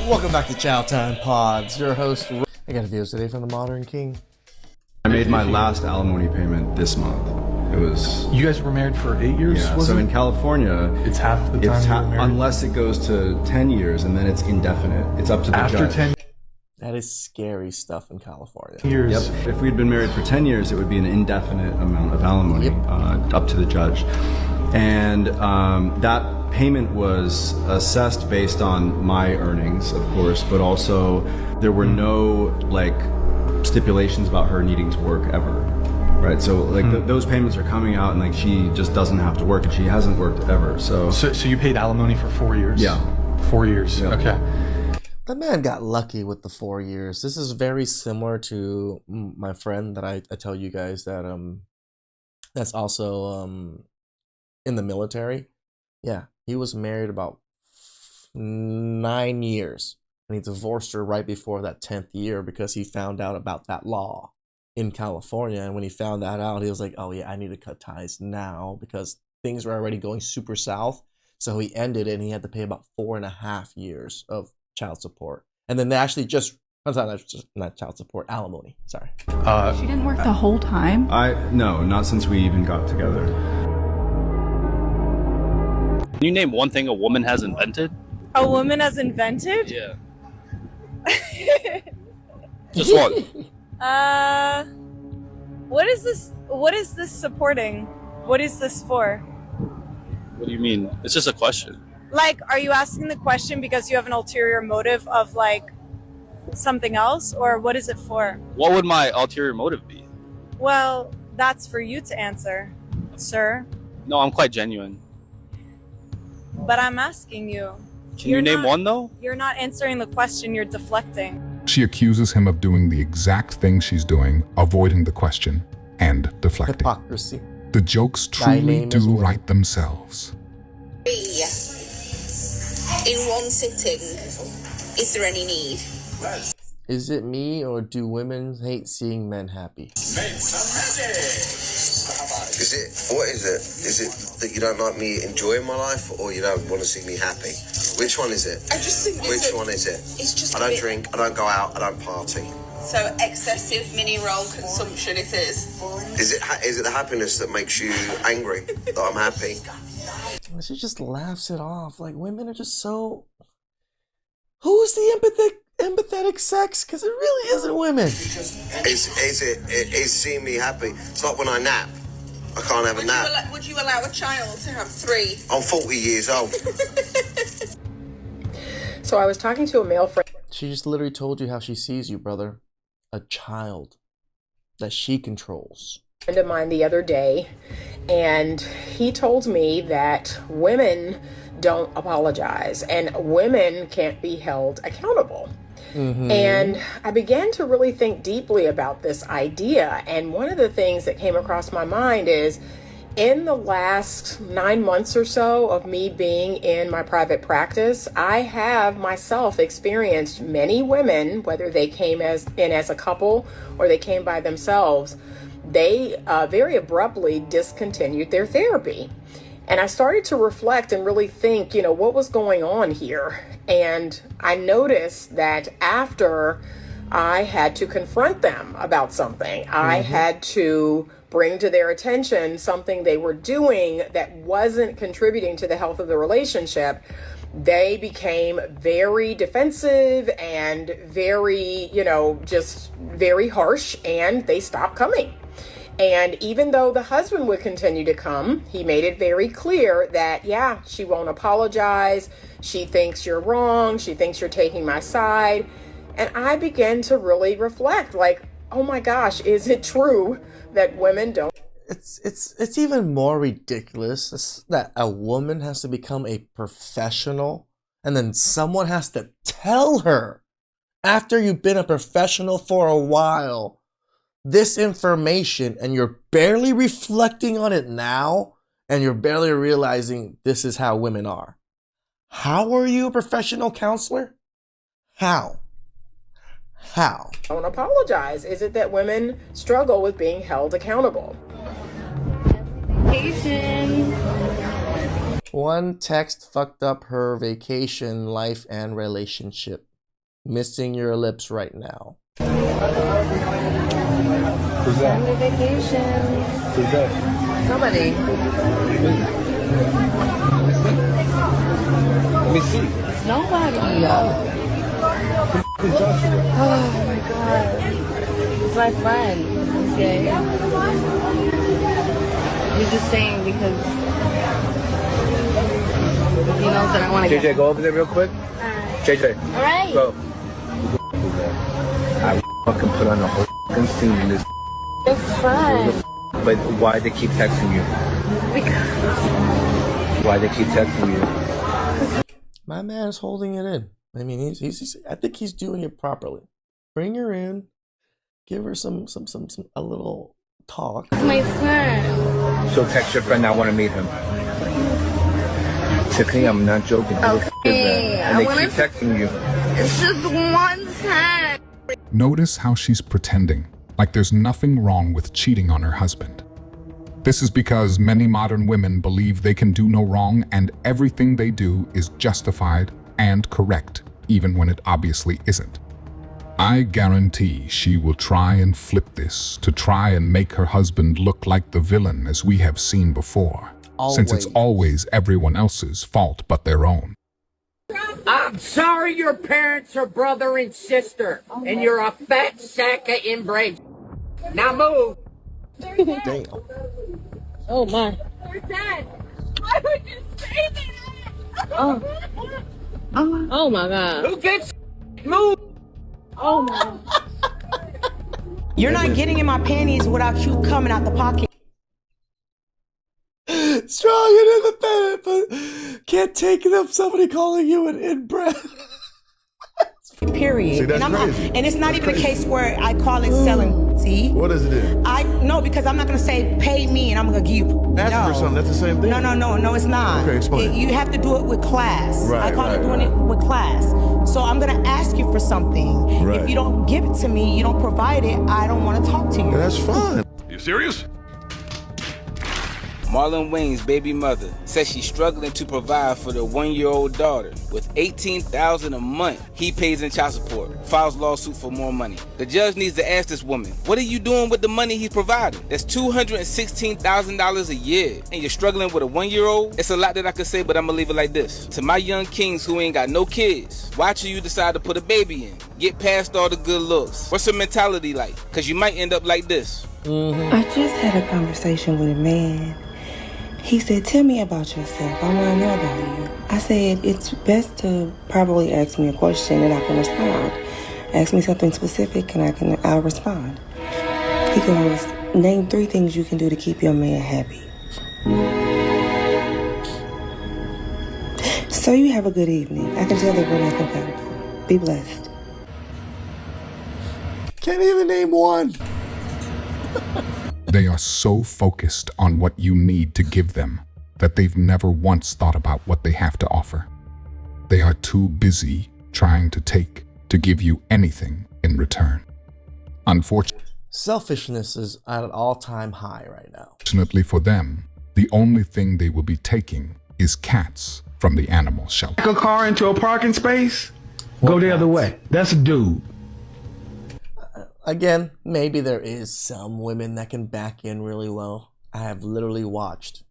Welcome back to Chow Time Pods. Your host, I got a video today from the Modern King. I made my last alimony payment this month. It was... You guys were married for 8 years? Yeah, so in California... It's half the time you were married? Unless it goes to 10 years, and then it's indefinite. It's up to the judge. After 10 That is scary stuff in California. years? Yep. If we'd been married for 10 years, it would be an indefinite amount of alimony, up to the judge. And that payment was assessed based on my earnings, of course, but also there were no, stipulations about her needing to work ever. Right, so those payments are coming out, and she just doesn't have to work, and she hasn't worked ever. So you paid alimony for 4 years? Yeah, 4 years. Yeah. Okay. That man got lucky with the 4 years. This is very similar to my friend that I tell you guys that that's also in the military. Yeah, he was married about 9 years, and he divorced her right before that 10th year because he found out about that law in California. And when he found that out, he was like, oh yeah, I need to cut ties now because things were already going super south. So he ended it, and he had to pay about 4.5 years of child support. And then they actually not child support, alimony. Sorry. She didn't work the whole time? No, not since we even got together. Can you name one thing a woman has invented? A woman has invented? Yeah. Just one. What is this? What is this supporting? What is this for? What do you mean? It's just a question. Are you asking the question because you have an ulterior motive of something else, or what is it for? What would my ulterior motive be? Well, that's for you to answer, sir. No, I'm quite genuine. But I'm asking you. Can you name one though? You're not answering the question, you're deflecting. She accuses him of doing the exact thing she's doing, avoiding the question and deflecting. Hypocrisy. The jokes truly do write themselves. In one sitting, is there any need? Is it me, or do women hate seeing men happy? What is it? Is it that you don't like me enjoying my life, or you don't want to see me happy? Which one is it? I just think Which one is it? It's just I don't drink, I don't go out, I don't party. So excessive mini roll consumption it is. Is it the happiness that makes you angry that I'm happy? She just laughs it off. Women are just so... Who's the empathetic sex? Because it really isn't women. Is seeing me happy? It's like when I nap. I can't have a nap. Would you allow a child to have 3? I'm 40 years old. So I was talking to a male friend. She just literally told you how she sees you, brother. A child that she controls. Friend of mine the other day, and he told me that women don't apologize and women can't be held accountable. And I began to really think deeply about this idea, and one of the things that came across my mind is in the last 9 months or so of me being in my private practice, I have myself experienced many women, whether they came in as a couple or they came by themselves, they very abruptly discontinued their therapy. And I started to reflect and really think, what was going on here? And I noticed that after I had to confront them about something, I had to bring to their attention something they were doing that wasn't contributing to the health of the relationship, they became very defensive and very, just very harsh, and they stopped coming. And even though the husband would continue to come, he made it very clear that, yeah, she won't apologize. She thinks you're wrong. She thinks you're taking my side. And I began to really reflect, oh my gosh, is it true that women don't? It's even more ridiculous that a woman has to become a professional, and then someone has to tell her after you've been a professional for a while this information, and you're barely reflecting on it now, and you're barely realizing this is how women are. How are you a professional counselor? How? Don't apologize. Is it that women struggle with being held accountable? One text fucked up her vacation, life, and relationship. Missing your lips right now. Who's that? Family vacations. Who's that? Somebody. Let me see. Nobody. Oh my god. It's my friend. Okay. You're just saying because he knows that I want to JJ, go over there real quick. JJ. Alright. Go. I fucking put on the whole fucking scene in this. It's fun. But why they keep texting you? Because. Why they keep texting you? My man's holding it in. I mean, he's I think he's doing it properly. Bring her in, give her a little talk. It's my friend. So text your friend, I want to meet him. Tiffany, I'm not joking. Okay. And they keep texting you. It's just one time. Notice how she's pretending like there's nothing wrong with cheating on her husband. This is because many modern women believe they can do no wrong and everything they do is justified and correct, even when it obviously isn't. I guarantee she will try and flip this to try and make her husband look like the villain as we have seen before, since it's always everyone else's fault but their own. I'm sorry your parents are brother and sister, and you're a fat sack of inbred. Now move. Damn. Oh my. We're dead. Why would you say that? Oh my god. Who gets move? Oh my. You're not getting in my panties without you coming out the pocket. Strong and independent, but can't take it up somebody calling you an inbred. Period. See, that's and, crazy. And it's not That's even crazy. a case where I call it selling. See? What is it? No, because I'm not gonna say pay me and I'm gonna give you. Ask for something. That's the same thing. No, it's not. Okay, explain. You have to do it with class. Right, I call it right, doing it with class. So I'm gonna ask you for something. Right. If you don't give it to me, you don't provide it, I don't want to talk to you. That's fine. You serious? Marlon Wayne's baby mother says she's struggling to provide for their 1-year-old daughter. With $18,000 a month, he pays in child support, files lawsuit for more money. The judge needs to ask this woman, what are you doing with the money he's providing? That's $216,000 a year, and you're struggling with a 1-year-old? It's a lot that I could say, but I'm gonna leave it like this. To my young kings who ain't got no kids, why should you decide to put a baby in? Get past all the good looks. What's your mentality like? Cause you might end up like this. I just had a conversation with a man. He said, tell me about yourself. I want to know about you. I said, it's best to probably ask me a question and I can respond. Ask me something specific and I'll respond. He goes, name 3 things you can do to keep your man happy. So you have a good evening. I can tell that we're not compatible. Be blessed. Can't even name one. They are so focused on what you need to give them that they've never once thought about what they have to offer. They are too busy trying to give you anything in return. Unfortunately, Selfishness is at an all-time high right now. Fortunately for them, the only thing they will be taking is cats from the animal shelter. Back a car into a parking space, go the other way. That's a dude. Again, maybe there is some women that can back in really well. I have literally watched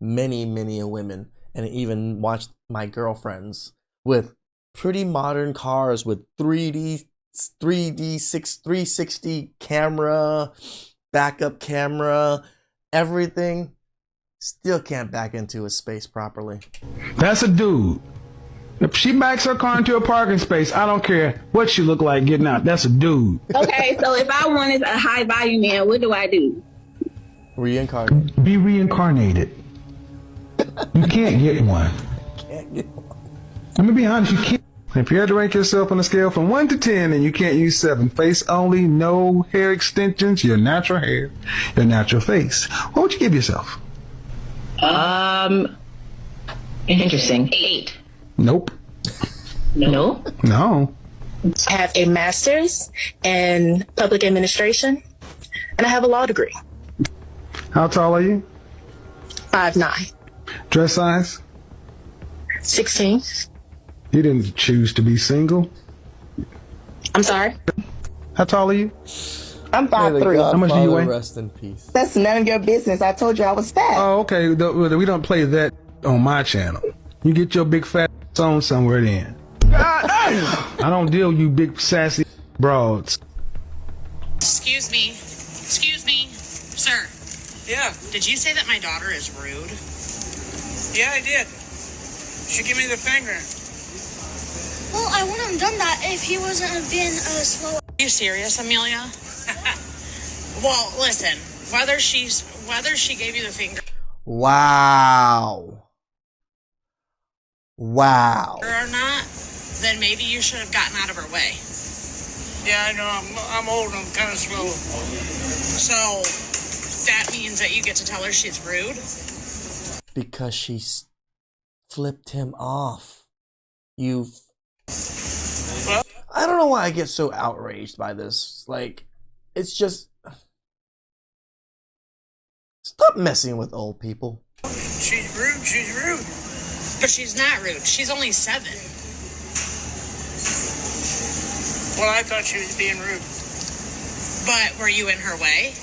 many women and even watched my girlfriends with pretty modern cars with 360 camera, backup camera, everything. Still can't back into a space properly. That's a dude. If she backs her car into a parking space, I don't care what she look like getting out. That's a dude. Okay, so if I wanted a high value man, what do I do? Reincarnate. Be reincarnated. You can't get one. Can't get one. Let me be honest, you can't. If you had to rank yourself on a scale from 1 to 10 and you can't use 7, face only, no hair extensions, your natural hair, your natural face, what would you give yourself? Interesting. 8. Nope. No. No. I have a master's in public administration, and I have a law degree. How tall are you? 5'9". Dress size? 16. You didn't choose to be single. I'm sorry? How tall are you? I'm May the 5'3". How much do you Godfather weigh? rest in peace. That's none of your business. I told you I was fat. Oh, okay. We don't play that on my channel. You get your big fat on somewhere then. I don't deal with you big sassy broads. Excuse me, sir. Yeah. Did you say that my daughter is rude? Yeah, I did. She gave me the finger. Well, I wouldn't have done that if he wasn't being slow. Are you serious, Amelia? Well, listen. Whether she gave you the finger Wow. Wow. or not, then maybe you should have gotten out of her way. Yeah, I know. I'm old and I'm kind of slow. So that means that you get to tell her she's rude. Because she flipped him off. I don't know why I get so outraged by this. Like, it's just... Stop messing with old people. She's rude. She's rude. But she's not rude. She's only 7. Well, I thought she was being rude. But were you in her way?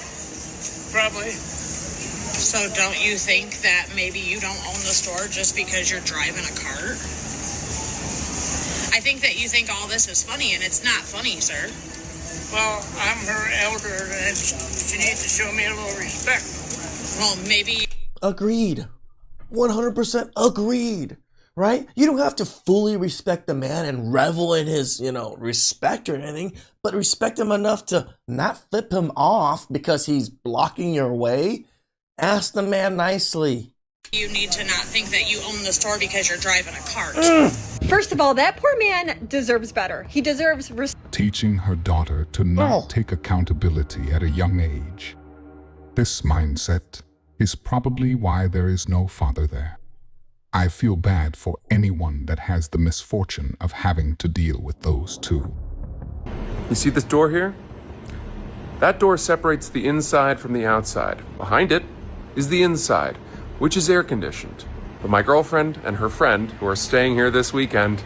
Probably. So don't you think that maybe you don't own the store just because you're driving a cart? I think that you think all this is funny, and it's not funny, sir. Well, I'm her elder, and she needs to show me a little respect. Well, maybe... Agreed. 100% agreed. Right? You don't have to fully respect the man and revel in his, respect or anything, but respect him enough to not flip him off because he's blocking your way. Ask the man nicely. You need to not think that you own the store because you're driving a cart. First of all, that poor man deserves better. He deserves Teaching her daughter to not take accountability at a young age. This mindset is probably why there is no father there. I feel bad for anyone that has the misfortune of having to deal with those two. You see this door here? That door separates the inside from the outside. Behind it is the inside, which is air conditioned. But my girlfriend and her friend, who are staying here this weekend,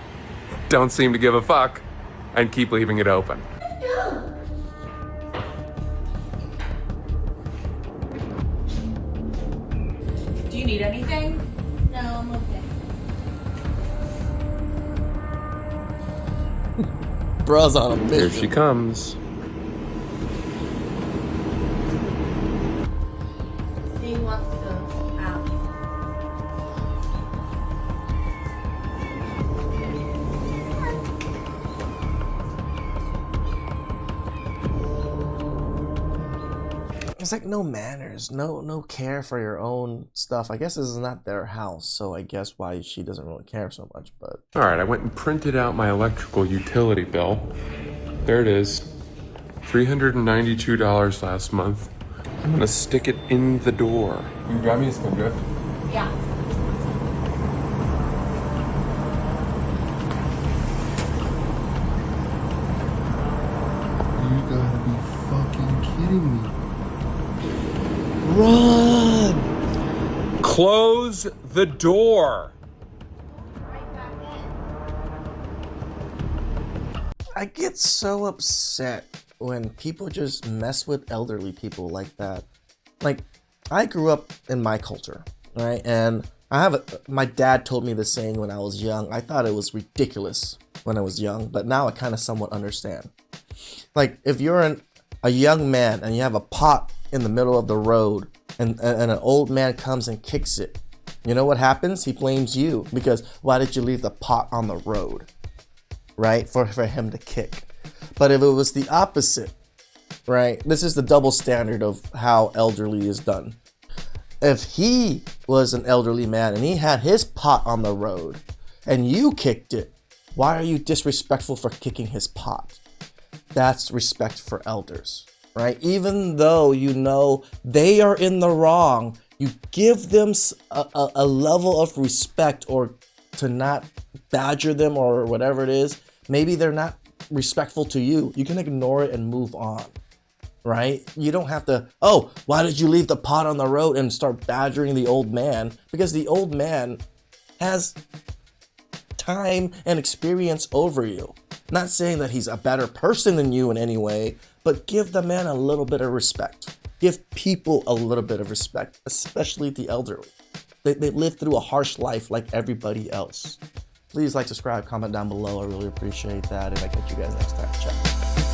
don't seem to give a fuck and keep leaving it open. Do you need anything? No, I'm okay. Bruh's on a mission. Here she comes. He wants to go out. It's like no manners, no care for your own stuff. I guess this is not their house, so I guess why she doesn't really care so much, but... Alright, I went and printed out my electrical utility bill. There it is. $392 last month. I'm gonna stick it in the door. You can grab me a spindrift. Yeah. You gotta be fucking kidding me. Run! Close the door! I get so upset when people just mess with elderly people like that. Like, I grew up in my culture, right? And my dad told me the saying when I was young. I thought it was ridiculous when I was young, but now I kind of somewhat understand. Like, if you're a young man and you have a pot in the middle of the road and an old man comes and kicks it, you know what happens? He blames you because why did you leave the pot on the road, right? For him to kick. But if it was the opposite, right? This is the double standard of how elderly is done. If he was an elderly man and he had his pot on the road and you kicked it, why are you disrespectful for kicking his pot? That's respect for elders, right? Even though you know they are in the wrong, you give them a level of respect, or to not badger them or whatever it is. Maybe they're not respectful to you. You can ignore it and move on, right? You don't have to, oh, why did you leave the pot on the road, and start badgering the old man, because the old man has time and experience over you. Not saying that he's a better person than you in any way, but give the man a little bit of respect. Give people a little bit of respect, especially the elderly. They live through a harsh life like everybody else. Please like, subscribe, comment down below. I really appreciate that, and I'll catch you guys next time. Ciao.